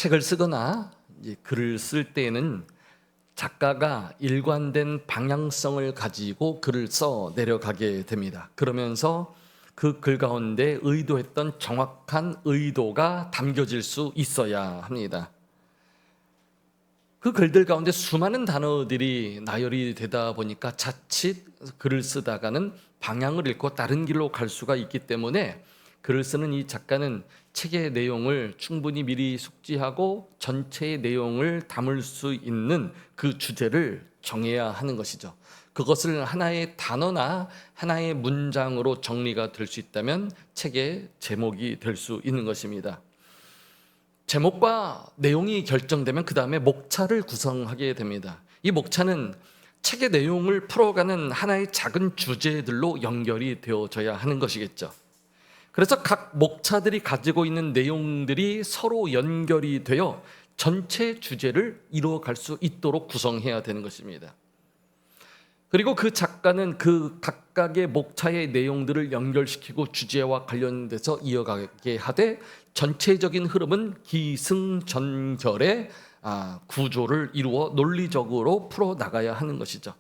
책을 쓰거나 이제 글을 쓸 때에는 작가가 일관된 방향성을 가지고 글을 써 내려가게 됩니다. 그러면서 그 글 가운데 의도했던 정확한 의도가 담겨질 수 있어야 합니다. 그 글들 가운데 수많은 단어들이 나열이 되다 보니까 자칫 글을 쓰다가는 방향을 잃고 다른 길로 갈 수가 있기 때문에 글을 쓰는 이 작가는 책의 내용을 충분히 미리 숙지하고 전체의 내용을 담을 수 있는 그 주제를 정해야 하는 것이죠. 그것을 하나의 단어나 하나의 문장으로 정리가 될 수 있다면 책의 제목이 될 수 있는 것입니다. 제목과 내용이 결정되면 그 다음에 목차를 구성하게 됩니다. 이 목차는 책의 내용을 풀어가는 하나의 작은 주제들로 연결이 되어져야 하는 것이겠죠. 그래서 각 목차들이 가지고 있는 내용들이 서로 연결이 되어 전체 주제를 이루어갈 수 있도록 구성해야 되는 것입니다. 그리고 그 작가는 그 각각의 목차의 내용들을 연결시키고 주제와 관련돼서 이어가게 하되 전체적인 흐름은 기승전결의 구조를 이루어 논리적으로 풀어나가야 하는 것이죠.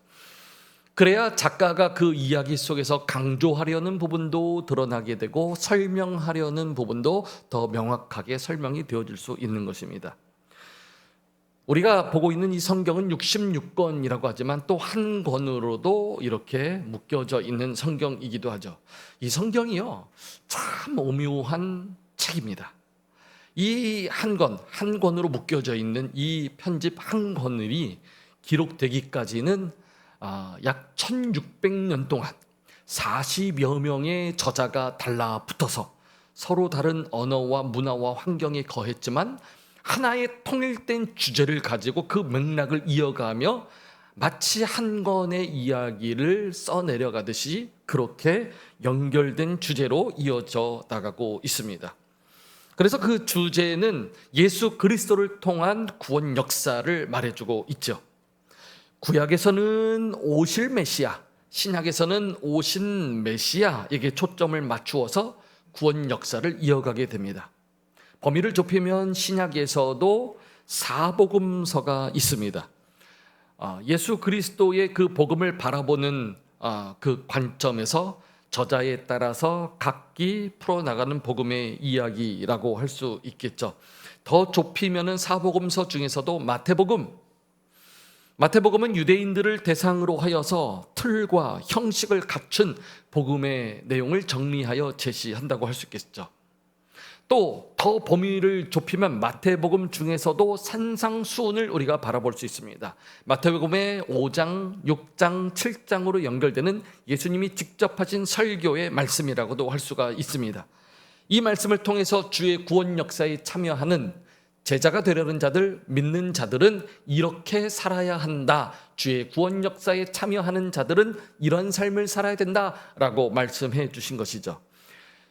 그래야 작가가 그 이야기 속에서 강조하려는 부분도 드러나게 되고 설명하려는 부분도 더 명확하게 설명이 되어질 수 있는 것입니다. 우리가 보고 있는 이 성경은 66권이라고 하지만 또 한 권으로도 이렇게 묶여져 있는 성경이기도 하죠. 이 성경이요, 참 오묘한 책입니다. 이 한 권으로 묶여져 있는 이 편집 한 권이 기록되기까지는 약 1600년 동안 40여 명의 저자가 달라붙어서 서로 다른 언어와 문화와 환경에 거했지만 하나의 통일된 주제를 가지고 그 맥락을 이어가며 마치 한 권의 이야기를 써내려가듯이 그렇게 연결된 주제로 이어져 나가고 있습니다. 그래서 그 주제는 예수 그리스도를 통한 구원 역사를 말해주고 있죠. 구약에서는 오실 메시아, 신약에서는 오신 메시아에게 초점을 맞추어서 구원 역사를 이어가게 됩니다. 범위를 좁히면 신약에서도 사복음서가 있습니다. 예수 그리스도의 그 복음을 바라보는 그 관점에서 저자에 따라서 각기 풀어나가는 복음의 이야기라고 할 수 있겠죠. 더 좁히면 사복음서 중에서도 마태복음은 유대인들을 대상으로 하여서 틀과 형식을 갖춘 복음의 내용을 정리하여 제시한다고 할 수 있겠죠. 또 더 범위를 좁히면 마태복음 중에서도 산상수훈을 우리가 바라볼 수 있습니다. 마태복음의 5장, 6장, 7장으로 연결되는 예수님이 직접 하신 설교의 말씀이라고도 할 수가 있습니다. 이 말씀을 통해서 주의 구원 역사에 참여하는 제자가 되려는 자들, 믿는 자들은 이렇게 살아야 한다. 주의 구원 역사에 참여하는 자들은 이런 삶을 살아야 된다라고 말씀해 주신 것이죠.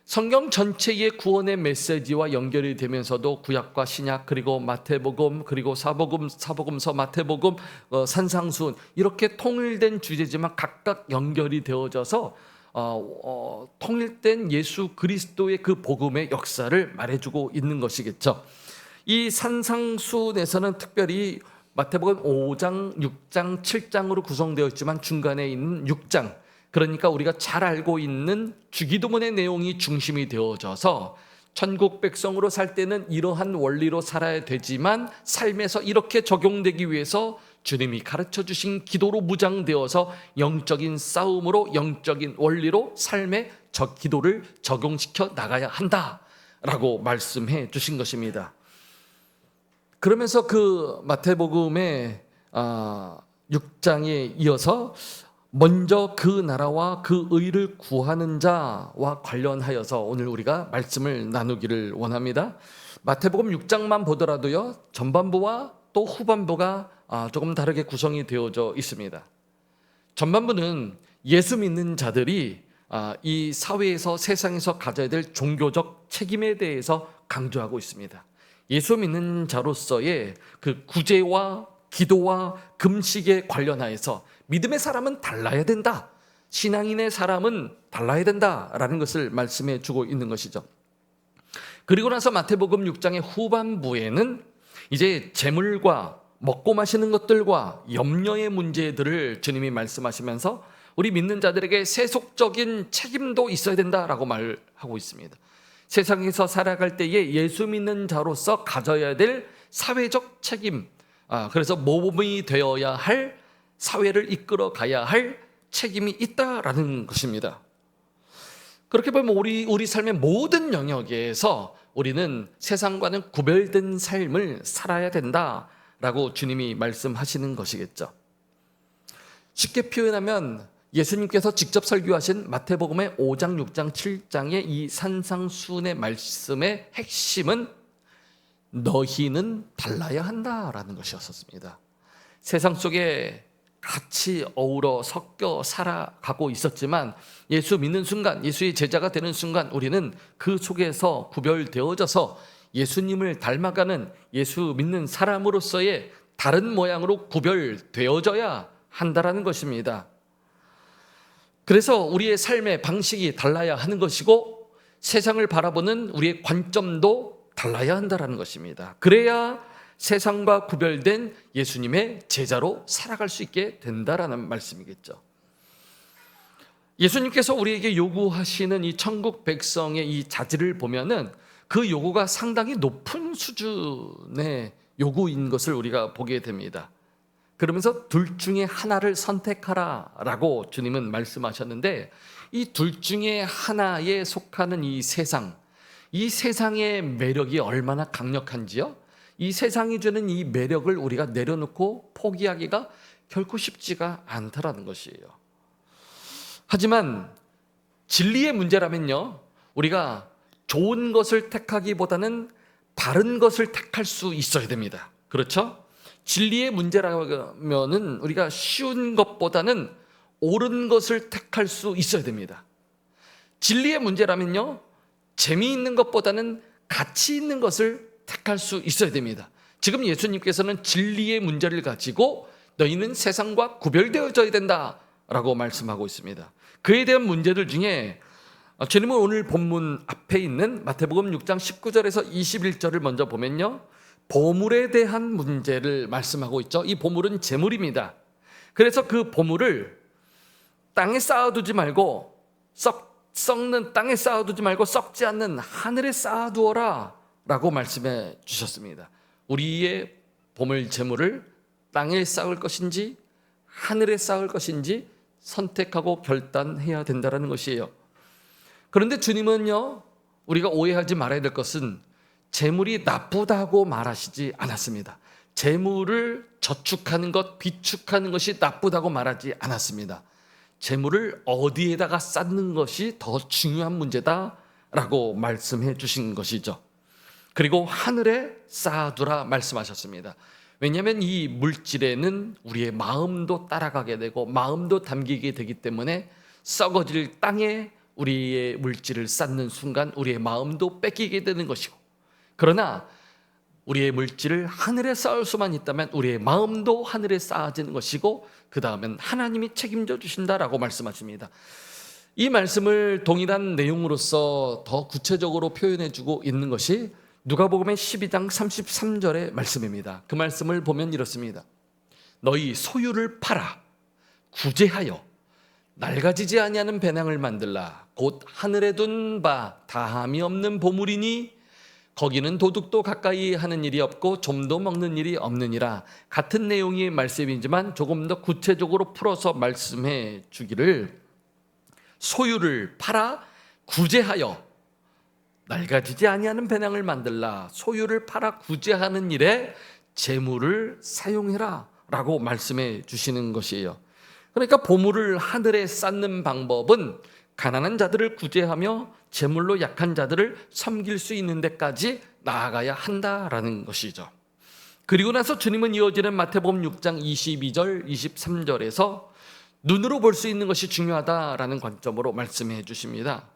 성경 전체의 구원의 메시지와 연결이 되면서도 구약과 신약, 그리고 마태복음, 그리고 사복음서, 마태복음, 산상수훈 이렇게 통일된 주제지만 각각 연결이 되어져서 통일된 예수 그리스도의 그 복음의 역사를 말해주고 있는 것이겠죠. 이 산상수훈에서는 특별히 마태복음 5장, 6장, 7장으로 구성되어 있지만 중간에 있는 6장, 그러니까 우리가 잘 알고 있는 주기도문의 내용이 중심이 되어져서 천국 백성으로 살 때는 이러한 원리로 살아야 되지만 삶에서 이렇게 적용되기 위해서 주님이 가르쳐 주신 기도로 무장되어서 영적인 싸움으로 영적인 원리로 삶에 기도를 적용시켜 나가야 한다라고 말씀해 주신 것입니다. 그러면서 그 마태복음의 6장에 이어서 먼저 그 나라와 그 의를 구하는 자와 관련하여서 오늘 우리가 말씀을 나누기를 원합니다. 마태복음 6장만 보더라도요, 전반부와 또 후반부가 조금 다르게 구성이 되어져 있습니다. 전반부는 예수 믿는 자들이 이 사회에서, 세상에서 가져야 될 종교적 책임에 대해서 강조하고 있습니다. 예수 믿는 자로서의 그 구제와 기도와 금식에 관련하여서 믿음의 사람은 달라야 된다, 신앙인의 사람은 달라야 된다라는 것을 말씀해 주고 있는 것이죠. 그리고 나서 마태복음 6장의 후반부에는 이제 재물과 먹고 마시는 것들과 염려의 문제들을 주님이 말씀하시면서 우리 믿는 자들에게 세속적인 책임도 있어야 된다라고 말하고 있습니다. 세상에서 살아갈 때에 예수 믿는 자로서 가져야 될 사회적 책임, 그래서 모범이 되어야 할, 사회를 이끌어 가야 할 책임이 있다라는 것입니다. 그렇게 보면 우리 삶의 모든 영역에서 우리는 세상과는 구별된 삶을 살아야 된다라고 주님이 말씀하시는 것이겠죠. 쉽게 표현하면 예수님께서 직접 설교하신 마태복음의 5장, 6장, 7장의 이 산상수훈의 말씀의 핵심은 너희는 달라야 한다라는 것이었습니다. 세상 속에 같이 어우러 섞여 살아가고 있었지만 예수 믿는 순간, 예수의 제자가 되는 순간 우리는 그 속에서 구별되어져서 예수님을 닮아가는 예수 믿는 사람으로서의 다른 모양으로 구별되어져야 한다라는 것입니다. 그래서 우리의 삶의 방식이 달라야 하는 것이고 세상을 바라보는 우리의 관점도 달라야 한다는 것입니다. 그래야 세상과 구별된 예수님의 제자로 살아갈 수 있게 된다라는 말씀이겠죠. 예수님께서 우리에게 요구하시는 이 천국 백성의 이 자질을 보면은 그 요구가 상당히 높은 수준의 요구인 것을 우리가 보게 됩니다. 그러면서 둘 중에 하나를 선택하라라고 주님은 말씀하셨는데 이 둘 중에 하나에 속하는 이 세상의 매력이 얼마나 강력한지요? 이 세상이 주는 이 매력을 우리가 내려놓고 포기하기가 결코 쉽지가 않다라는 것이에요. 하지만 진리의 문제라면요, 우리가 좋은 것을 택하기보다는 바른 것을 택할 수 있어야 됩니다. 그렇죠? 진리의 문제라면은 우리가 쉬운 것보다는 옳은 것을 택할 수 있어야 됩니다. 진리의 문제라면요, 재미있는 것보다는 가치 있는 것을 택할 수 있어야 됩니다. 지금 예수님께서는 진리의 문제를 가지고 너희는 세상과 구별되어져야 된다라고 말씀하고 있습니다. 그에 대한 문제들 중에 주님은 오늘 본문 앞에 있는 마태복음 6장 19절에서 21절을 먼저 보면요, 보물에 대한 문제를 말씀하고 있죠. 이 보물은 재물입니다. 그래서 그 보물을 땅에 쌓아두지 말고 썩는 땅에 쌓아두지 말고 썩지 않는 하늘에 쌓아두어라 라고 말씀해 주셨습니다. 우리의 보물 재물을 땅에 쌓을 것인지 하늘에 쌓을 것인지 선택하고 결단해야 된다는 것이에요. 그런데 주님은요, 우리가 오해하지 말아야 될 것은 재물이 나쁘다고 말하시지 않았습니다. 재물을 저축하는 것, 비축하는 것이 나쁘다고 말하지 않았습니다. 재물을 어디에다가 쌓는 것이 더 중요한 문제다라고 말씀해 주신 것이죠. 그리고 하늘에 쌓아두라 말씀하셨습니다. 왜냐하면 이 물질에는 우리의 마음도 따라가게 되고 마음도 담기게 되기 때문에 썩어질 땅에 우리의 물질을 쌓는 순간 우리의 마음도 뺏기게 되는 것이고, 그러나 우리의 물질을 하늘에 쌓을 수만 있다면 우리의 마음도 하늘에 쌓아지는 것이고 그 다음엔 하나님이 책임져 주신다라고 말씀하십니다. 이 말씀을 동일한 내용으로서 더 구체적으로 표현해 주고 있는 것이 누가복음의 12장 33절의 말씀입니다. 그 말씀을 보면 이렇습니다. 너희 소유를 팔아 구제하여 낡아지지 아니하는 배낭을 만들라. 곧 하늘에 둔 바 다함이 없는 보물이니 거기는 도둑도 가까이 하는 일이 없고 좀도 먹는 일이 없느니라. 같은 내용의 말씀이지만 조금 더 구체적으로 풀어서 말씀해 주기를, 소유를 팔아 구제하여 낡아지지 아니하는 배낭을 만들라. 소유를 팔아 구제하는 일에 재물을 사용해라 라고 말씀해 주시는 것이에요. 그러니까 보물을 하늘에 쌓는 방법은 가난한 자들을 구제하며 재물로 약한 자들을 섬길 수 있는 데까지 나아가야 한다라는 것이죠. 그리고 나서 주님은 이어지는 마태복음 6장 22절, 23절에서 눈으로 볼 수 있는 것이 중요하다라는 관점으로 말씀해 주십니다.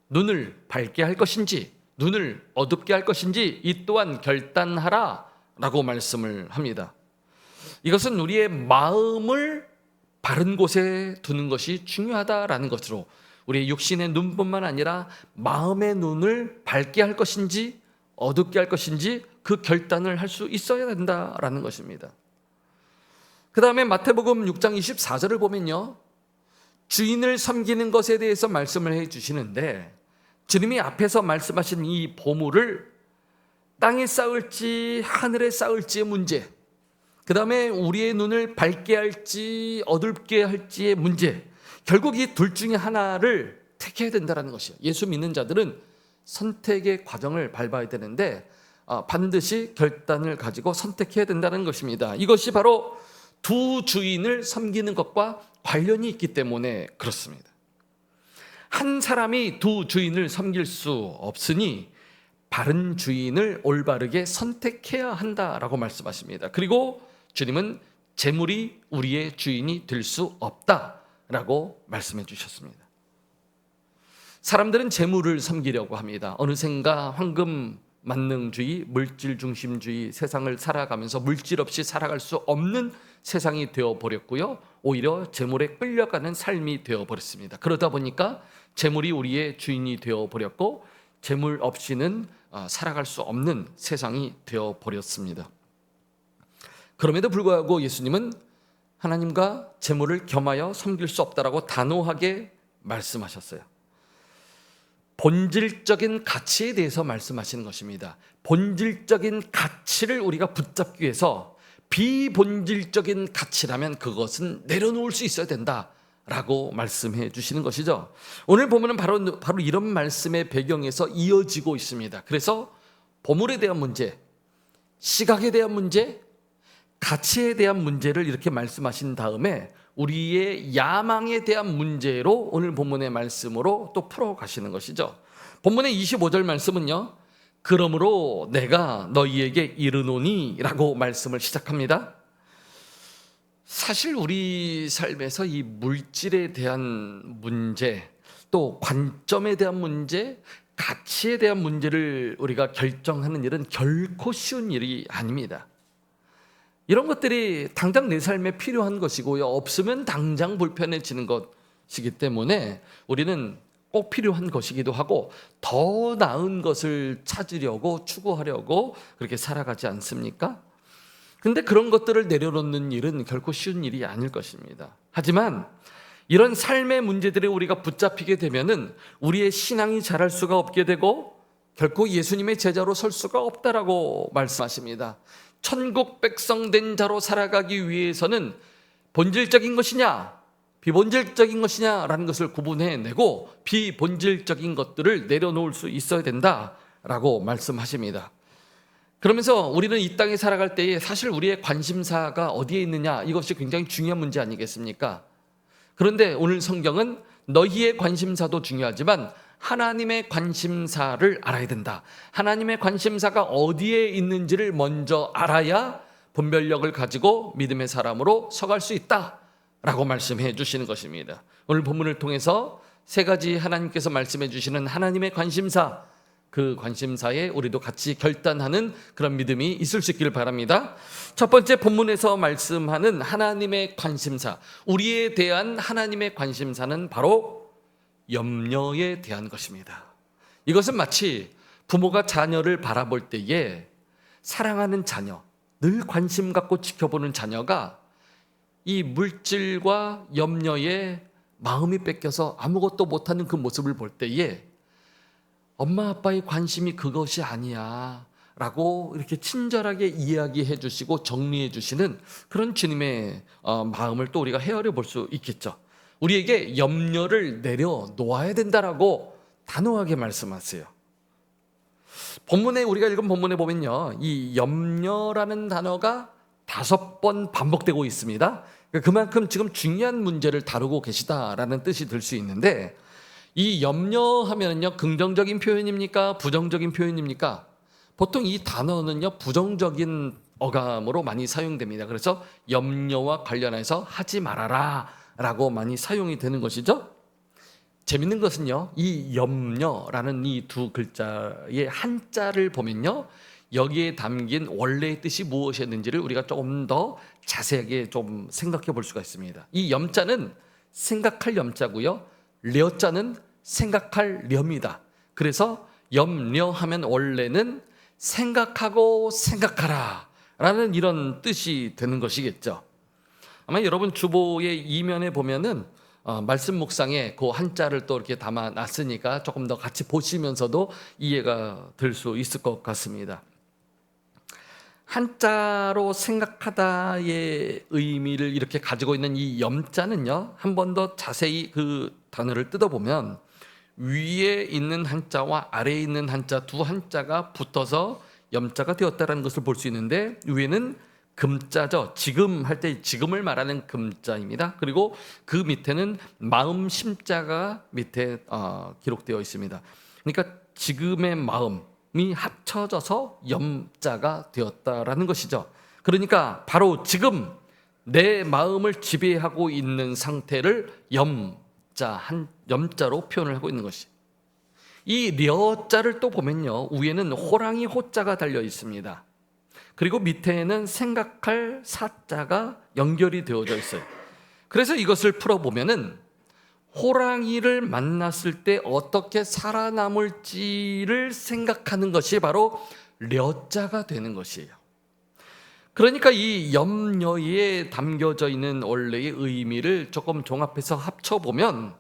눈을 밝게 할 것인지 눈을 어둡게 할 것인지 이 또한 결단하라 라고 말씀을 합니다. 이것은 우리의 마음을 바른 곳에 두는 것이 중요하다라는 것으로 우리의 육신의 눈뿐만 아니라 마음의 눈을 밝게 할 것인지 어둡게 할 것인지 그 결단을 할 수 있어야 된다라는 것입니다. 그 다음에 마태복음 6장 24절을 보면요, 주인을 섬기는 것에 대해서 말씀을 해 주시는데, 주님이 앞에서 말씀하신 이 보물을 땅에 쌓을지 하늘에 쌓을지의 문제, 그 다음에 우리의 눈을 밝게 할지 어둡게 할지의 문제, 결국 이 둘 중에 하나를 택해야 된다는 것이에요. 예수 믿는 자들은 선택의 과정을 밟아야 되는데 반드시 결단을 가지고 선택해야 된다는 것입니다. 이것이 바로 두 주인을 섬기는 것과 관련이 있기 때문에 그렇습니다. 한 사람이 두 주인을 섬길 수 없으니 바른 주인을 올바르게 선택해야 한다라고 말씀하십니다. 그리고 주님은 재물이 우리의 주인이 될 수 없다라고 말씀해 주셨습니다. 사람들은 재물을 섬기려고 합니다. 어느샌가 황금 만능주의, 물질 중심주의 세상을 살아가면서 물질 없이 살아갈 수 없는 세상이 되어버렸고요, 오히려 재물에 끌려가는 삶이 되어버렸습니다. 그러다 보니까 재물이 우리의 주인이 되어버렸고 재물 없이는 살아갈 수 없는 세상이 되어버렸습니다. 그럼에도 불구하고 예수님은 하나님과 재물을 겸하여 섬길 수 없다라고 단호하게 말씀하셨어요. 본질적인 가치에 대해서 말씀하시는 것입니다. 본질적인 가치를 우리가 붙잡기 위해서 비본질적인 가치라면 그것은 내려놓을 수 있어야 된다라고 말씀해 주시는 것이죠. 오늘 보면은 바로 이런 말씀의 배경에서 이어지고 있습니다. 그래서 보물에 대한 문제, 시각에 대한 문제, 가치에 대한 문제를 이렇게 말씀하신 다음에 우리의 야망에 대한 문제로 오늘 본문의 말씀으로 또 풀어가시는 것이죠. 본문의 25절 말씀은요, 그러므로 내가 너희에게 이르노니 라고 말씀을 시작합니다. 사실 우리 삶에서 이 물질에 대한 문제, 또 관점에 대한 문제, 가치에 대한 문제를 우리가 결정하는 일은 결코 쉬운 일이 아닙니다. 이런 것들이 당장 내 삶에 필요한 것이고요, 없으면 당장 불편해지는 것이기 때문에 우리는 꼭 필요한 것이기도 하고 더 나은 것을 찾으려고 추구하려고 그렇게 살아가지 않습니까? 근데 그런 것들을 내려놓는 일은 결코 쉬운 일이 아닐 것입니다. 하지만 이런 삶의 문제들에 우리가 붙잡히게 되면은 우리의 신앙이 자랄 수가 없게 되고 결코 예수님의 제자로 설 수가 없다라고 말씀하십니다. 천국 백성 된 자로 살아가기 위해서는 본질적인 것이냐 비본질적인 것이냐라는 것을 구분해내고 비본질적인 것들을 내려놓을 수 있어야 된다라고 말씀하십니다. 그러면서 우리는 이 땅에 살아갈 때에 사실 우리의 관심사가 어디에 있느냐, 이것이 굉장히 중요한 문제 아니겠습니까? 그런데 오늘 성경은 너희의 관심사도 중요하지만 하나님의 관심사를 알아야 된다. 하나님의 관심사가 어디에 있는지를 먼저 알아야 분별력을 가지고 믿음의 사람으로 서갈 수 있다라고 말씀해 주시는 것입니다. 오늘 본문을 통해서 세 가지 하나님께서 말씀해 주시는 하나님의 관심사, 그 관심사에 우리도 같이 결단하는 그런 믿음이 있을 수 있기를 바랍니다. 첫 번째, 본문에서 말씀하는 하나님의 관심사, 우리에 대한 하나님의 관심사는 바로 염려에 대한 것입니다. 이것은 마치 부모가 자녀를 바라볼 때에 사랑하는 자녀, 늘 관심 갖고 지켜보는 자녀가 이 물질과 염려에 마음이 뺏겨서 아무것도 못하는 그 모습을 볼 때에 엄마 아빠의 관심이 그것이 아니야 라고 이렇게 친절하게 이야기해 주시고 정리해 주시는 그런 주님의 마음을 또 우리가 헤아려 볼 수 있겠죠. 우리에게 염려를 내려놓아야 된다라고 단호하게 말씀하세요. 본문에, 우리가 읽은 본문에 보면요, 이 염려라는 단어가 5번 반복되고 있습니다. 그만큼 지금 중요한 문제를 다루고 계시다라는 뜻이 들 수 있는데, 이 염려하면은요, 긍정적인 표현입니까? 부정적인 표현입니까? 보통 이 단어는요, 부정적인 어감으로 많이 사용됩니다. 그래서 염려와 관련해서 하지 말아라 라고 많이 사용이 되는 것이죠. 재밌는 것은요, 이 염려라는 이 두 글자의 한자를 보면요, 여기에 담긴 원래의 뜻이 무엇이었는지를 우리가 조금 더 자세하게 좀 생각해 볼 수가 있습니다. 이 염자는 생각할 염자고요, 려자는 생각할 려입니다. 그래서 염려하면 원래는 생각하고 생각하라 라는 이런 뜻이 되는 것이겠죠. 아마 여러분 주보의 이면에 보면은 말씀 묵상에 그 한자를 또 이렇게 담아 놨으니까 조금 더 같이 보시면서도 이해가 될 수 있을 것 같습니다. 한자로 생각하다의 의미를 이렇게 가지고 있는 이 염자는요, 한 번 더 자세히 그 단어를 뜯어보면 위에 있는 한자와 아래에 있는 한자 두 한자가 붙어서 염자가 되었다는 것을 볼 수 있는데, 위에는 금자죠. 지금 할 때 지금을 말하는 금자입니다. 그리고 그 밑에는 마음 심자가 밑에 기록되어 있습니다. 그러니까 지금의 마음이 합쳐져서 염자가 되었다라는 것이죠. 그러니까 바로 지금 내 마음을 지배하고 있는 상태를 염자로 표현을 하고 있는 것이. 이 려자를 또 보면요, 위에는 호랑이 호자가 달려 있습니다. 그리고 밑에는 생각할 사자가 연결이 되어져 있어요. 그래서 이것을 풀어보면은 호랑이를 만났을 때 어떻게 살아남을지를 생각하는 것이 바로 려자가 되는 것이에요. 그러니까 이 염려에 담겨져 있는 원래의 의미를 조금 종합해서 합쳐보면,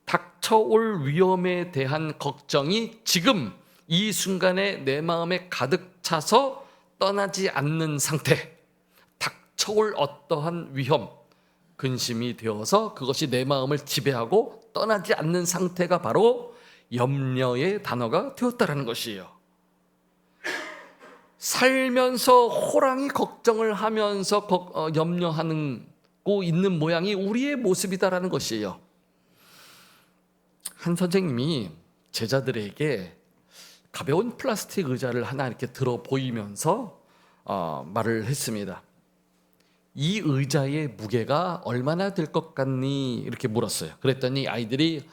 닥쳐올 위험에 대한 걱정이 지금 이 순간에 내 마음에 가득 차서 떠나지 않는 상태, 닥쳐올 어떠한 위험, 근심이 되어서 그것이 내 마음을 지배하고 떠나지 않는 상태가 바로 염려의 단어가 되었다는 것이에요. 살면서 호랑이 걱정을 하면서 염려하고 있는 모양이 우리의 모습이다라는 것이에요. 한 선생님이 제자들에게 가벼운 플라스틱 의자를 하나 이렇게 들어 보이면서 말을 했습니다. 이 의자의 무게가 얼마나 될 것 같니? 이렇게 물었어요. 그랬더니 아이들이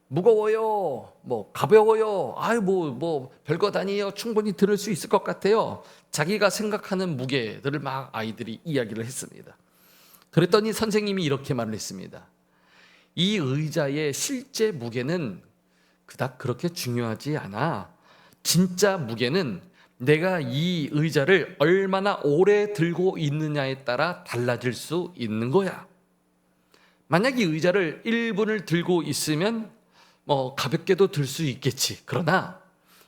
무거워요, 가벼워요, 뭐 별것 아니에요, 충분히 들을 수 있을 것 같아요. 자기가 생각하는 무게들을 막 아이들이 이야기를 했습니다. 그랬더니 선생님이 이렇게 말을 했습니다. 이 의자의 실제 무게는 그닥 그렇게 중요하지 않아. 진짜 무게는 내가 이 의자를 얼마나 오래 들고 있느냐에 따라 달라질 수 있는 거야. 만약 이 의자를 1분을 들고 있으면 가볍게도 들 수 있겠지. 그러나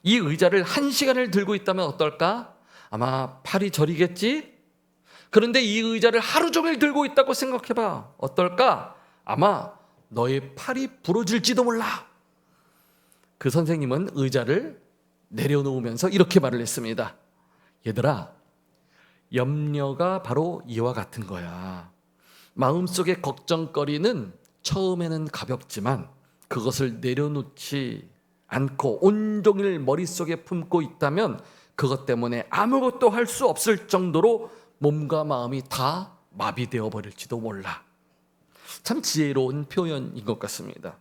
이 의자를 1시간을 들고 있다면 어떨까? 아마 팔이 저리겠지? 그런데 이 의자를 하루 종일 들고 있다고 생각해봐. 어떨까? 아마 너의 팔이 부러질지도 몰라. 그 선생님은 의자를 내려놓으면서 이렇게 말을 했습니다. 얘들아, 염려가 바로 이와 같은 거야. 마음속의 걱정거리는 처음에는 가볍지만 그것을 내려놓지 않고 온종일 머릿속에 품고 있다면 그것 때문에 아무것도 할 수 없을 정도로 몸과 마음이 다 마비되어 버릴지도 몰라. 참 지혜로운 표현인 것 같습니다.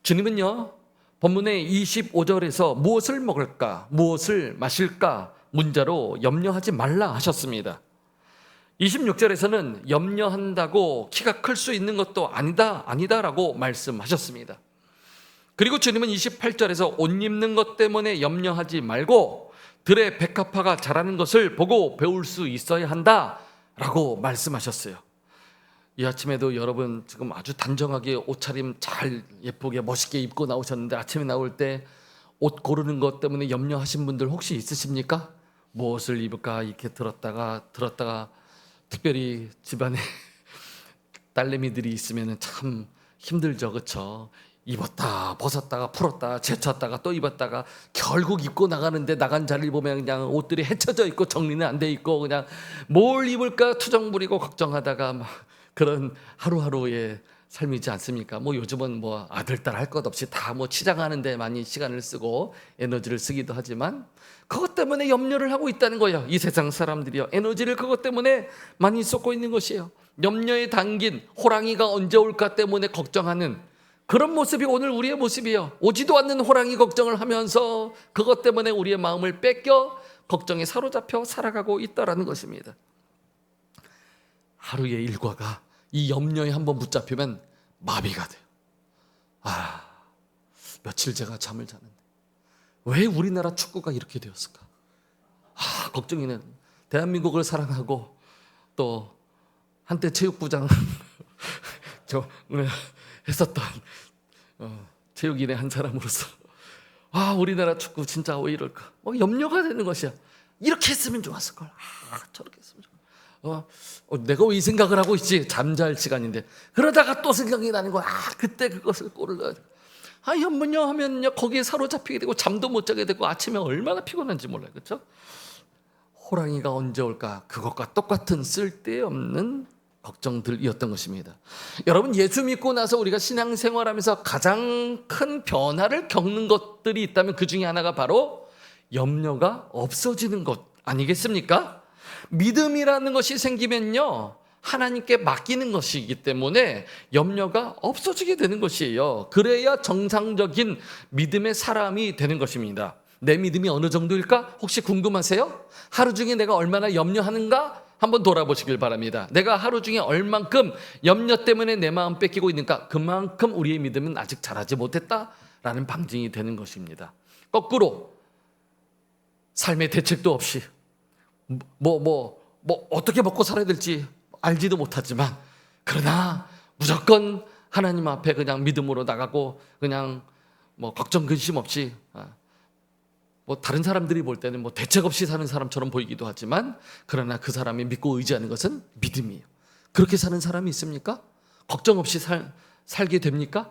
주님은요, 본문의 25절에서 무엇을 먹을까, 무엇을 마실까 문자로 염려하지 말라 하셨습니다. 26절에서는 염려한다고 키가 클 수 있는 것도 아니다라고 말씀하셨습니다. 그리고 주님은 28절에서 옷 입는 것 때문에 염려하지 말고 들의 백합화가 자라는 것을 보고 배울 수 있어야 한다라고 말씀하셨어요. 이 아침에도 여러분 지금 아주 단정하게 옷차림 잘 예쁘게 멋있게 입고 나오셨는데, 아침에 나올 때 옷 고르는 것 때문에 염려하신 분들 혹시 있으십니까? 무엇을 입을까 이렇게 들었다가 특별히 집안에 딸내미들이 있으면 참 힘들죠, 그렇죠? 입었다 벗었다가 풀었다 제쳤다가 또 입었다가 결국 입고 나가는데 나간 자리를 보면 그냥 옷들이 헤쳐져 있고 정리는 안 돼 있고 그냥 뭘 입을까 투정 부리고 걱정하다가 막 그런 하루하루의 삶이지 않습니까? 요즘은 아들 딸 할 것 없이 다 치장하는데 많이 시간을 쓰고 에너지를 쓰기도 하지만 그것 때문에 염려를 하고 있다는 거예요. 이 세상 사람들이요, 에너지를 그것 때문에 많이 쏟고 있는 것이에요. 염려에 담긴 호랑이가 언제 올까 때문에 걱정하는 그런 모습이 오늘 우리의 모습이에요. 오지도 않는 호랑이 걱정을 하면서 그것 때문에 우리의 마음을 뺏겨 걱정에 사로잡혀 살아가고 있다라는 것입니다. 하루의 일과가 이 염려에 한번 붙잡히면 마비가 돼요. 며칠 제가 잠을 자는데 왜 우리나라 축구가 이렇게 되었을까? 걱정이네. 대한민국을 사랑하고 또 한때 체육부장 했었던 체육인의 한 사람으로서 우리나라 축구 진짜 왜 이럴까? 염려가 되는 것이야. 이렇게 했으면 좋았을 걸. 저렇게 했으면 좋았을. 내가 왜 이 생각을 하고 있지? 잠잘 시간인데. 그러다가 또 생각이 나는 거야. 그때 그것을 골을 넣어야 돼. 염려하면요 거기에 사로잡히게 되고 잠도 못 자게 되고 아침에 얼마나 피곤한지 몰라요. 그렇죠? 호랑이가 언제 올까? 그것과 똑같은 쓸데없는 걱정들이었던 것입니다. 여러분, 예수 믿고 나서 우리가 신앙생활하면서 가장 큰 변화를 겪는 것들이 있다면 그 중에 하나가 바로 염려가 없어지는 것 아니겠습니까? 믿음이라는 것이 생기면요 하나님께 맡기는 것이기 때문에 염려가 없어지게 되는 것이에요. 그래야 정상적인 믿음의 사람이 되는 것입니다. 내 믿음이 어느 정도일까? 혹시 궁금하세요? 하루 중에 내가 얼마나 염려하는가? 한번 돌아보시길 바랍니다. 내가 하루 중에 얼만큼 염려 때문에 내 마음 뺏기고 있는가? 그만큼 우리의 믿음은 아직 자라지 못했다라는 방증이 되는 것입니다. 거꾸로 삶의 대책도 없이 어떻게 먹고 살아야 될지 알지도 못하지만 그러나 무조건 하나님 앞에 그냥 믿음으로 나가고 그냥 걱정 근심 없이 다른 사람들이 볼 때는 대책 없이 사는 사람처럼 보이기도 하지만 그러나 그 사람이 믿고 의지하는 것은 믿음이에요. 그렇게 사는 사람이 있습니까? 걱정 없이 살게 됩니까?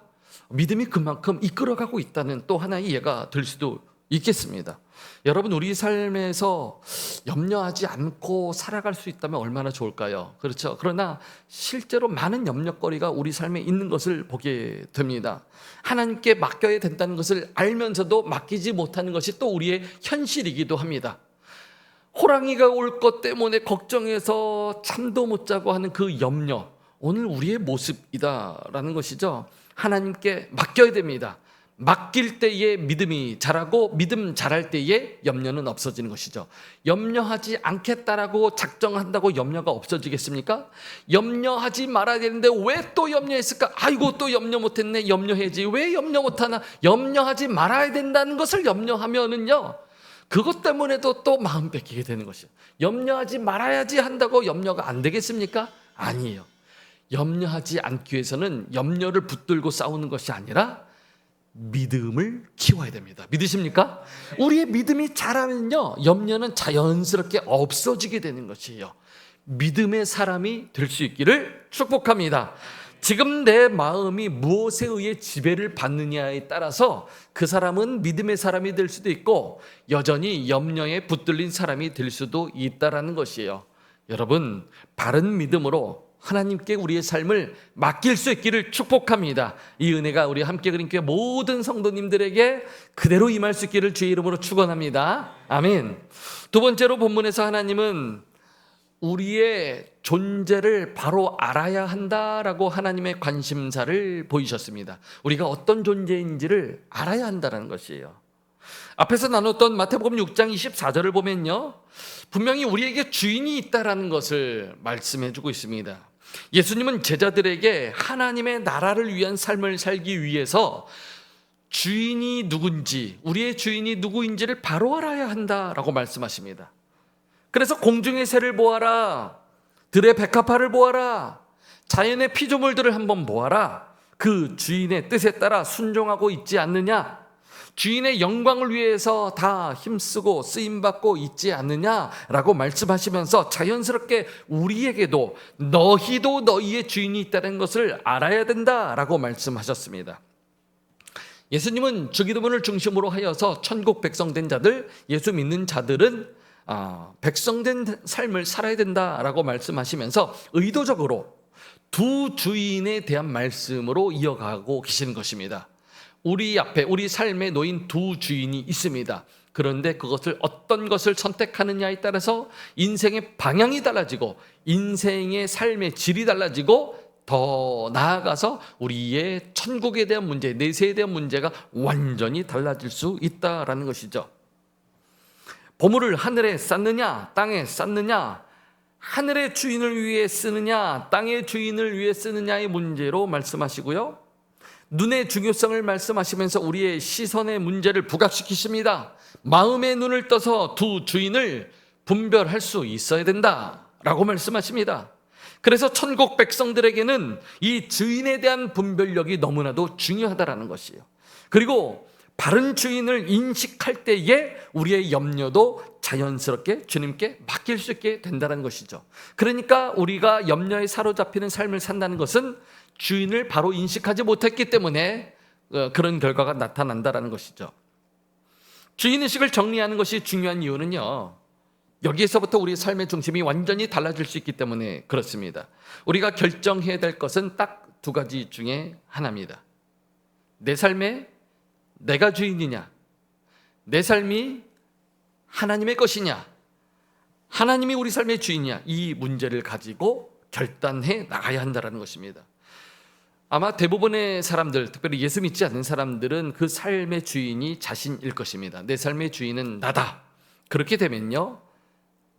믿음이 그만큼 이끌어가고 있다는 또 하나의 예가 될 수도 있겠습니다. 여러분, 우리 삶에서 염려하지 않고 살아갈 수 있다면 얼마나 좋을까요? 그렇죠. 그러나 실제로 많은 염려거리가 우리 삶에 있는 것을 보게 됩니다. 하나님께 맡겨야 된다는 것을 알면서도 맡기지 못하는 것이 또 우리의 현실이기도 합니다. 호랑이가 올 것 때문에 걱정해서 잠도 못 자고 하는 그 염려, 오늘 우리의 모습이다라는 것이죠. 하나님께 맡겨야 됩니다. 맡길 때에 믿음이 자라고 믿음 자랄 때에 염려는 없어지는 것이죠. 염려하지 않겠다라고 작정한다고 염려가 없어지겠습니까? 염려하지 말아야 되는데 왜 또 염려했을까? 아이고 또 염려 못했네. 염려해야지. 왜 염려 못하나? 염려하지 말아야 된다는 것을 염려하면은요 그것 때문에도 또 마음 뺏기게 되는 것이에요. 염려하지 말아야지 한다고 염려가 안 되겠습니까? 아니에요. 염려하지 않기 위해서는 염려를 붙들고 싸우는 것이 아니라 믿음을 키워야 됩니다. 믿으십니까? 우리의 믿음이 자라면요 염려는 자연스럽게 없어지게 되는 것이에요. 믿음의 사람이 될 수 있기를 축복합니다. 지금 내 마음이 무엇에 의해 지배를 받느냐에 따라서 그 사람은 믿음의 사람이 될 수도 있고 여전히 염려에 붙들린 사람이 될 수도 있다라는 것이에요. 여러분, 바른 믿음으로 하나님께 우리의 삶을 맡길 수 있기를 축복합니다. 이 은혜가 우리 함께 그린 교회 모든 성도님들에게 그대로 임할 수 있기를 주의 이름으로 축원합니다. 아멘. 두 번째로 본문에서 하나님은 우리의 존재를 바로 알아야 한다라고 하나님의 관심사를 보이셨습니다. 우리가 어떤 존재인지를 알아야 한다는 것이에요. 앞에서 나눴던 마태복음 6장 24절을 보면요 분명히 우리에게 주인이 있다라는 것을 말씀해 주고 있습니다. 예수님은 제자들에게 하나님의 나라를 위한 삶을 살기 위해서 주인이 누군지, 우리의 주인이 누구인지를 바로 알아야 한다라고 말씀하십니다. 그래서 공중의 새를 보아라, 들의 백합화를 보아라, 자연의 피조물들을 한번 보아라. 그 주인의 뜻에 따라 순종하고 있지 않느냐? 주인의 영광을 위해서 다 힘쓰고 쓰임받고 있지 않느냐라고 말씀하시면서 자연스럽게 우리에게도 너희도 너희의 주인이 있다는 것을 알아야 된다라고 말씀하셨습니다. 예수님은 주기도문을 중심으로 하여서 천국 백성된 자들, 예수 믿는 자들은 백성된 삶을 살아야 된다라고 말씀하시면서 의도적으로 두 주인에 대한 말씀으로 이어가고 계시는 것입니다. 우리 앞에 우리 삶에 놓인 두 주인이 있습니다. 그런데 그것을 어떤 것을 선택하느냐에 따라서 인생의 방향이 달라지고 인생의 삶의 질이 달라지고 더 나아가서 우리의 천국에 대한 문제, 내세에 대한 문제가 완전히 달라질 수 있다라는 것이죠. 보물을 하늘에 쌓느냐 땅에 쌓느냐, 하늘의 주인을 위해 쓰느냐 땅의 주인을 위해 쓰느냐의 문제로 말씀하시고요, 눈의 중요성을 말씀하시면서 우리의 시선의 문제를 부각시키십니다. 마음의 눈을 떠서 두 주인을 분별할 수 있어야 된다라고 말씀하십니다. 그래서 천국 백성들에게는 이 주인에 대한 분별력이 너무나도 중요하다라는 것이에요. 그리고 바른 주인을 인식할 때에 우리의 염려도 자연스럽게 주님께 맡길 수 있게 된다는 것이죠. 그러니까 우리가 염려에 사로잡히는 삶을 산다는 것은 주인을 바로 인식하지 못했기 때문에 그런 결과가 나타난다는 것이죠. 주인의식을 정리하는 것이 중요한 이유는요, 여기에서부터 우리의 삶의 중심이 완전히 달라질 수 있기 때문에 그렇습니다. 우리가 결정해야 될 것은 딱 두 가지 중에 하나입니다. 내 삶에 내가 주인이냐, 내 삶이 하나님의 것이냐, 하나님이 우리 삶의 주인이냐, 이 문제를 가지고 결단해 나가야 한다는 것입니다. 아마 대부분의 사람들, 특별히 예수 믿지 않는 사람들은 그 삶의 주인이 자신일 것입니다. 내 삶의 주인은 나다. 그렇게 되면요,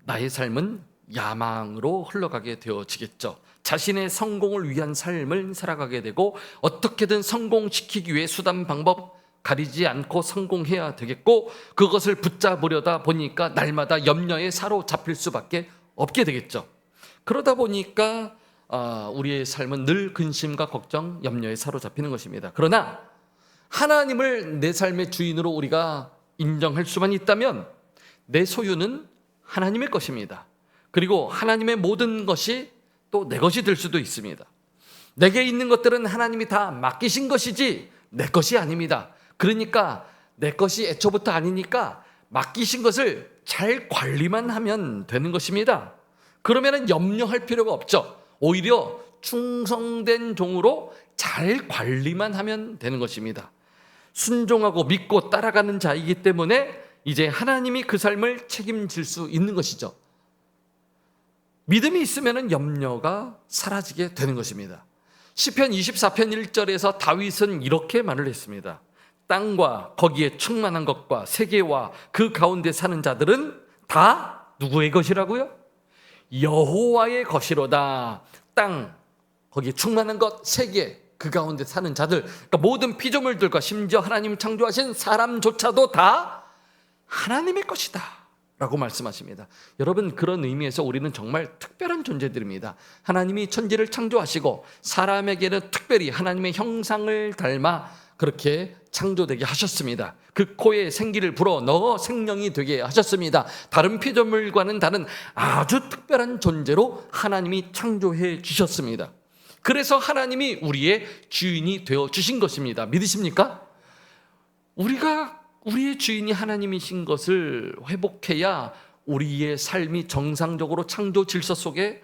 나의 삶은 야망으로 흘러가게 되어지겠죠. 자신의 성공을 위한 삶을 살아가게 되고 어떻게든 성공시키기 위해 수단 방법 가리지 않고 성공해야 되겠고, 그것을 붙잡으려다 보니까 날마다 염려에 사로잡힐 수밖에 없게 되겠죠. 그러다 보니까 우리의 삶은 늘 근심과 걱정, 염려에 사로잡히는 것입니다. 그러나 하나님을 내 삶의 주인으로 우리가 인정할 수만 있다면 내 소유는 하나님의 것입니다. 그리고 하나님의 모든 것이 또 내 것이 될 수도 있습니다. 내게 있는 것들은 하나님이 다 맡기신 것이지 내 것이 아닙니다. 그러니까 내 것이 애초부터 아니니까 맡기신 것을 잘 관리만 하면 되는 것입니다. 그러면 염려할 필요가 없죠. 오히려 충성된 종으로 잘 관리만 하면 되는 것입니다. 순종하고 믿고 따라가는 자이기 때문에 이제 하나님이 그 삶을 책임질 수 있는 것이죠. 믿음이 있으면 염려가 사라지게 되는 것입니다. 시편 24편 1절에서 다윗은 이렇게 말을 했습니다. 땅과 거기에 충만한 것과 세계와 그 가운데 사는 자들은 다 누구의 것이라고요? 여호와의 것이로다. 땅, 거기에 충만한 것, 세계, 그 가운데 사는 자들, 그러니까 모든 피조물들과 심지어 하나님 창조하신 사람조차도 다 하나님의 것이다 라고 말씀하십니다. 여러분, 그런 의미에서 우리는 정말 특별한 존재들입니다. 하나님이 천지를 창조하시고 사람에게는 특별히 하나님의 형상을 닮아 그렇게 창조되게 하셨습니다. 그 코에 생기를 불어넣어 생명이 되게 하셨습니다. 다른 피조물과는 다른 아주 특별한 존재로 하나님이 창조해 주셨습니다. 그래서 하나님이 우리의 주인이 되어 주신 것입니다. 믿으십니까? 우리의 주인이 하나님이신 것을 회복해야 우리의 삶이 정상적으로 창조 질서 속에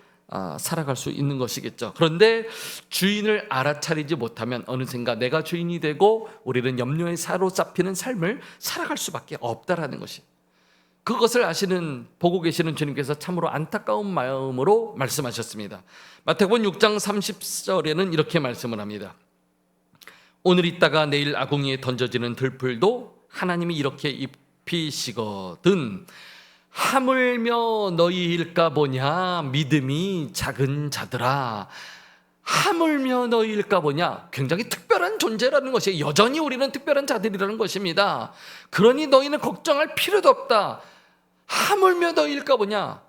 살아갈 수 있는 것이겠죠. 그런데 주인을 알아차리지 못하면 어느샌가 내가 주인이 되고 우리는 염려에 사로잡히는 삶을 살아갈 수밖에 없다라는 것이, 그것을 보고 계시는 주님께서 참으로 안타까운 마음으로 말씀하셨습니다. 마태복음 6장 30절에는 이렇게 말씀을 합니다. 오늘 있다가 내일 아궁이에 던져지는 들풀도 하나님이 이렇게 입히시거든 하물며 너희일까 보냐 믿음이 작은 자들아. 하물며 너희일까 보냐, 굉장히 특별한 존재라는 것이, 여전히 우리는 특별한 자들이라는 것입니다. 그러니 너희는 걱정할 필요도 없다. 하물며 너희일까 보냐,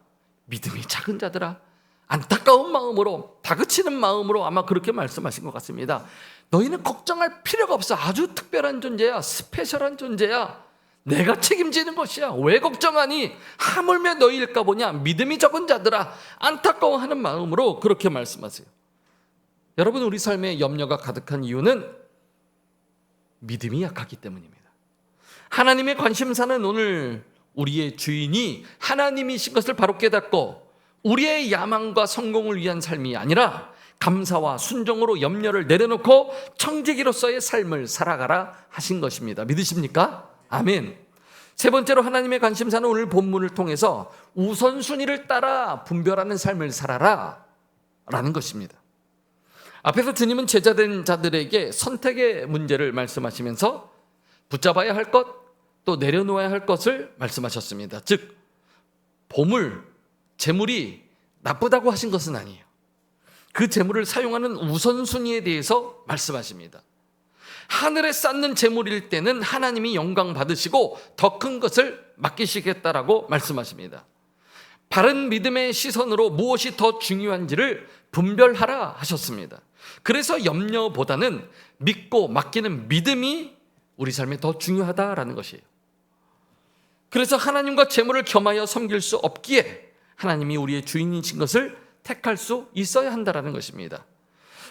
믿음이 작은 자들아. 안타까운 마음으로, 다그치는 마음으로 아마 그렇게 말씀하신 것 같습니다. 너희는 걱정할 필요가 없어. 아주 특별한 존재야. 스페셜한 존재야. 내가 책임지는 것이야. 왜 걱정하니? 하물며 너희일까 보냐, 믿음이 적은 자들아. 안타까워하는 마음으로 그렇게 말씀하세요. 여러분, 우리 삶에 염려가 가득한 이유는 믿음이 약하기 때문입니다. 하나님의 관심사는 오늘 우리의 주인이 하나님이신 것을 바로 깨닫고 우리의 야망과 성공을 위한 삶이 아니라 감사와 순종으로 염려를 내려놓고 청지기로서의 삶을 살아가라 하신 것입니다. 믿으십니까? 아멘. 세 번째로 하나님의 관심사는 오늘 본문을 통해서 우선순위를 따라 분별하는 삶을 살아라 라는 것입니다. 앞에서 주님은 제자된 자들에게 선택의 문제를 말씀하시면서 붙잡아야 할 것, 또 내려놓아야 할 것을 말씀하셨습니다. 즉, 보물, 재물이 나쁘다고 하신 것은 아니에요. 그 재물을 사용하는 우선순위에 대해서 말씀하십니다. 하늘에 쌓는 재물일 때는 하나님이 영광 받으시고 더 큰 것을 맡기시겠다라고 말씀하십니다. 바른 믿음의 시선으로 무엇이 더 중요한지를 분별하라 하셨습니다. 그래서 염려보다는 믿고 맡기는 믿음이 우리 삶에 더 중요하다라는 것이에요. 그래서 하나님과 재물을 겸하여 섬길 수 없기에 하나님이 우리의 주인이신 것을 택할 수 있어야 한다라는 것입니다.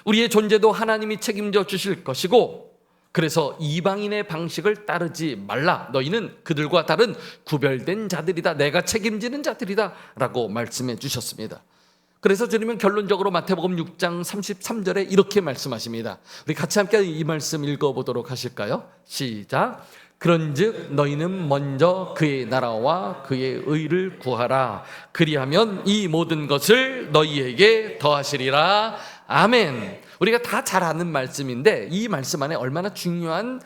우리의 존재도 하나님이 책임져 주실 것이고, 그래서 이방인의 방식을 따르지 말라. 너희는 그들과 다른 구별된 자들이다. 내가 책임지는 자들이다 라고 말씀해 주셨습니다. 그래서 주님은 결론적으로 마태복음 6장 33절에 이렇게 말씀하십니다. 우리 같이 함께 이 말씀 읽어보도록 하실까요? 시작. 그런즉 너희는 먼저 그의 나라와 그의 의를 구하라. 그리하면 이 모든 것을 너희에게 더하시리라. 아멘. 우리가 다 잘 아는 말씀인데 이 말씀 안에 얼마나 중요한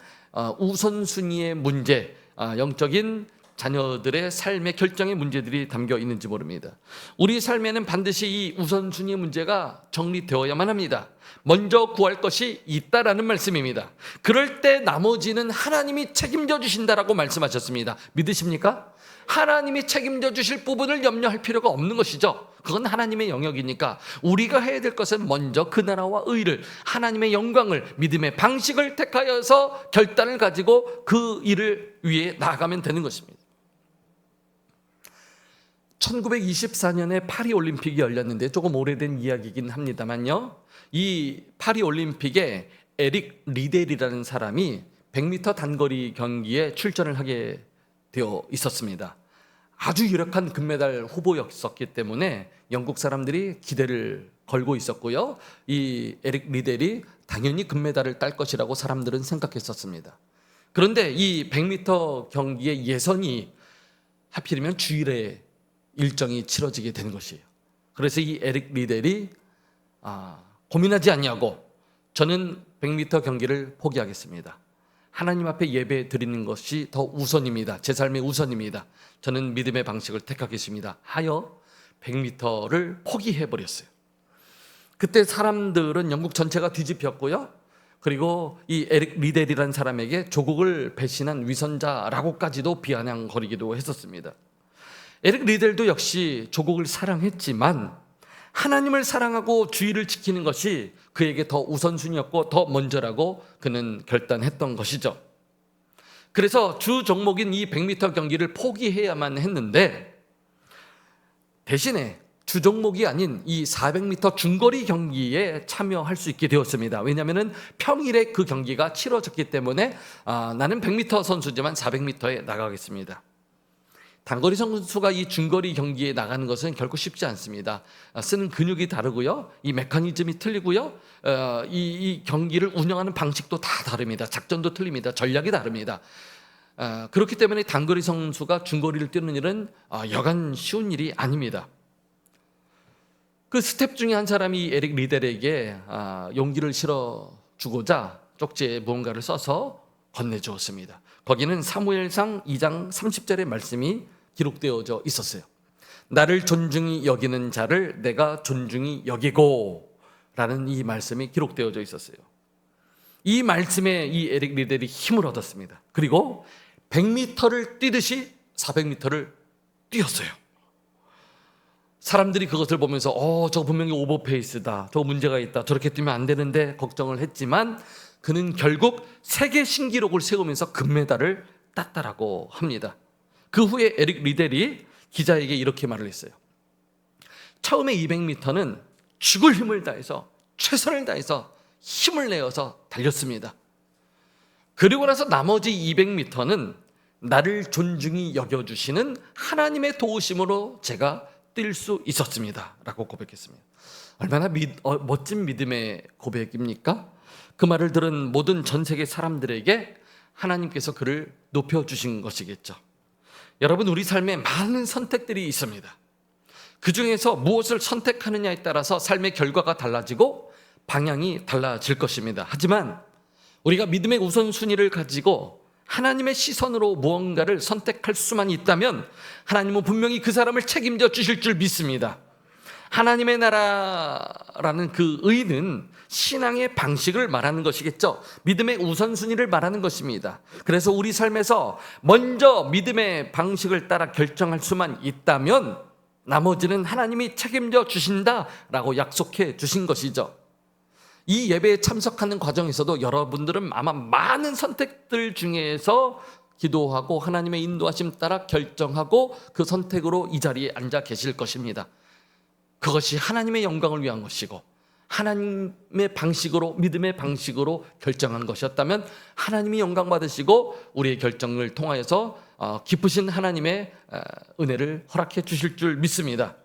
우선순위의 문제, 영적인 자녀들의 삶의 결정의 문제들이 담겨 있는지 모릅니다. 우리 삶에는 반드시 이 우선순위의 문제가 정리되어야만 합니다. 먼저 구할 것이 있다라는 말씀입니다. 그럴 때 나머지는 하나님이 책임져 주신다라고 말씀하셨습니다. 믿으십니까? 하나님이 책임져 주실 부분을 염려할 필요가 없는 것이죠. 그건 하나님의 영역이니까 우리가 해야 될 것은 먼저 그 나라와 의를, 하나님의 영광을, 믿음의 방식을 택하여서 결단을 가지고 그 일을 위해 나아가면 되는 것입니다. 1924년에 파리올림픽이 열렸는데 조금 오래된 이야기이긴 합니다만요, 이 파리올림픽에 에릭 리델이라는 사람이 100m 단거리 경기에 출전을 하게 되어 있었습니다. 아주 유력한 금메달 후보였었기 때문에 영국 사람들이 기대를 걸고 있었고요, 이 에릭 리델이 당연히 금메달을 딸 것이라고 사람들은 생각했었습니다. 그런데 이 100m 경기의 예선이 하필이면 주일에 일정이 치러지게 된 것이에요. 그래서 이 에릭 리델이 고민하지 않냐고, 저는 100m 경기를 포기하겠습니다. 하나님 앞에 예배 드리는 것이 더 우선입니다. 제 삶의 우선입니다. 저는 믿음의 방식을 택하겠습니다 하여 100m를 포기해버렸어요. 그때 사람들은 영국 전체가 뒤집혔고요, 그리고 이 에릭 리델이라는 사람에게 조국을 배신한 위선자라고까지도 비아냥거리기도 했었습니다. 에릭 리델도 역시 조국을 사랑했지만 하나님을 사랑하고 주의를 지키는 것이 그에게 더 우선순위였고 더 먼저라고 그는 결단했던 것이죠. 그래서 주 종목인 이 100m 경기를 포기해야만 했는데 대신에 주 종목이 아닌 이 400m 중거리 경기에 참여할 수 있게 되었습니다. 왜냐하면 평일에 그 경기가 치러졌기 때문에 나는 100m 선수지만 400m에 나가겠습니다. 단거리 선수가 이 중거리 경기에 나가는 것은 결코 쉽지 않습니다. 쓰는 근육이 다르고요, 이 메커니즘이 틀리고요, 이 경기를 운영하는 방식도 다 다릅니다. 작전도 틀립니다. 전략이 다릅니다. 그렇기 때문에 단거리 선수가 중거리를 뛰는 일은 여간 쉬운 일이 아닙니다. 그 스텝 중에 한 사람이 에릭 리델에게 용기를 실어주고자 쪽지에 무언가를 써서 건네주었습니다. 거기는 사무엘상 2장 30절의 말씀이 기록되어져 있었어요. 나를 존중히 여기는 자를 내가 존중히 여기고 라는 이 말씀이 기록되어져 있었어요. 이 말씀에 이 에릭 리델이 힘을 얻었습니다. 그리고 100m를 뛰듯이 400m를 뛰었어요. 사람들이 그것을 보면서 저거 분명히 오버페이스다, 저거 문제가 있다, 저렇게 뛰면 안 되는데 걱정을 했지만 그는 결국 세계 신기록을 세우면서 금메달을 땄다라고 합니다. 그 후에 에릭 리델이 기자에게 이렇게 말을 했어요. 처음에 200m는 죽을 힘을 다해서 최선을 다해서 힘을 내어서 달렸습니다. 그리고 나서 나머지 200m는 나를 존중히 여겨주시는 하나님의 도우심으로 제가 뛸 수 있었습니다 라고 고백했습니다. 얼마나 멋진 믿음의 고백입니까? 그 말을 들은 모든 전 세계 사람들에게 하나님께서 그를 높여주신 것이겠죠. 여러분, 우리 삶에 많은 선택들이 있습니다. 그 중에서 무엇을 선택하느냐에 따라서 삶의 결과가 달라지고 방향이 달라질 것입니다. 하지만 우리가 믿음의 우선순위를 가지고 하나님의 시선으로 무언가를 선택할 수만 있다면 하나님은 분명히 그 사람을 책임져 주실 줄 믿습니다. 하나님의 나라라는 그 의는 신앙의 방식을 말하는 것이겠죠. 믿음의 우선순위를 말하는 것입니다. 그래서 우리 삶에서 먼저 믿음의 방식을 따라 결정할 수만 있다면 나머지는 하나님이 책임져 주신다라고 약속해 주신 것이죠. 이 예배에 참석하는 과정에서도 여러분들은 아마 많은 선택들 중에서 기도하고 하나님의 인도하심 따라 결정하고 그 선택으로 이 자리에 앉아 계실 것입니다. 그것이 하나님의 영광을 위한 것이고 하나님의 방식으로, 믿음의 방식으로 결정한 것이었다면 하나님이 영광 받으시고 우리의 결정을 통하여서 기쁘신 하나님의 은혜를 허락해 주실 줄 믿습니다.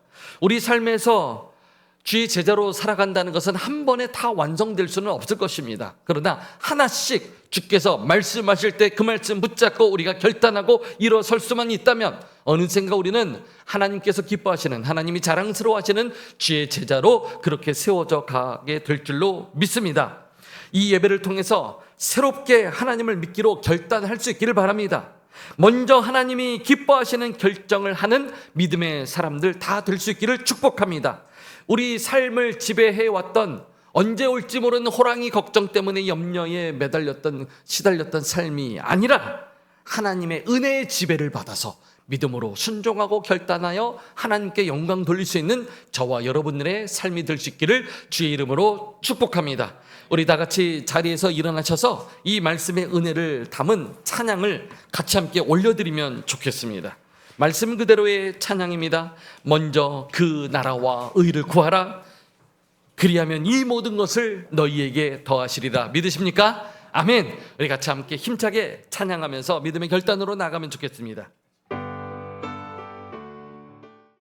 우리 삶에서 주의 제자로 살아간다는 것은 한 번에 다 완성될 수는 없을 것입니다. 그러나 하나씩 주께서 말씀하실 때 그 말씀 붙잡고 우리가 결단하고 일어설 수만 있다면 어느샌가 우리는 하나님께서 기뻐하시는, 하나님이 자랑스러워하시는 주의 제자로 그렇게 세워져 가게 될 줄로 믿습니다. 이 예배를 통해서 새롭게 하나님을 믿기로 결단할 수 있기를 바랍니다. 먼저 하나님이 기뻐하시는 결정을 하는 믿음의 사람들 다 될 수 있기를 축복합니다. 우리 삶을 지배해왔던 언제 올지 모르는 호랑이 걱정 때문에 염려에 매달렸던, 시달렸던 삶이 아니라 하나님의 은혜의 지배를 받아서 믿음으로 순종하고 결단하여 하나님께 영광 돌릴 수 있는 저와 여러분들의 삶이 될 수 있기를 주의 이름으로 축복합니다. 우리 다 같이 자리에서 일어나셔서 이 말씀의 은혜를 담은 찬양을 같이 함께 올려드리면 좋겠습니다. 말씀 그대로의 찬양입니다. 먼저 그 나라와 의를 구하라. 그리하면 이 모든 것을 너희에게 더하시리라. 믿으십니까? 아멘. 우리 같이 함께 힘차게 찬양하면서 믿음의 결단으로 나가면 좋겠습니다.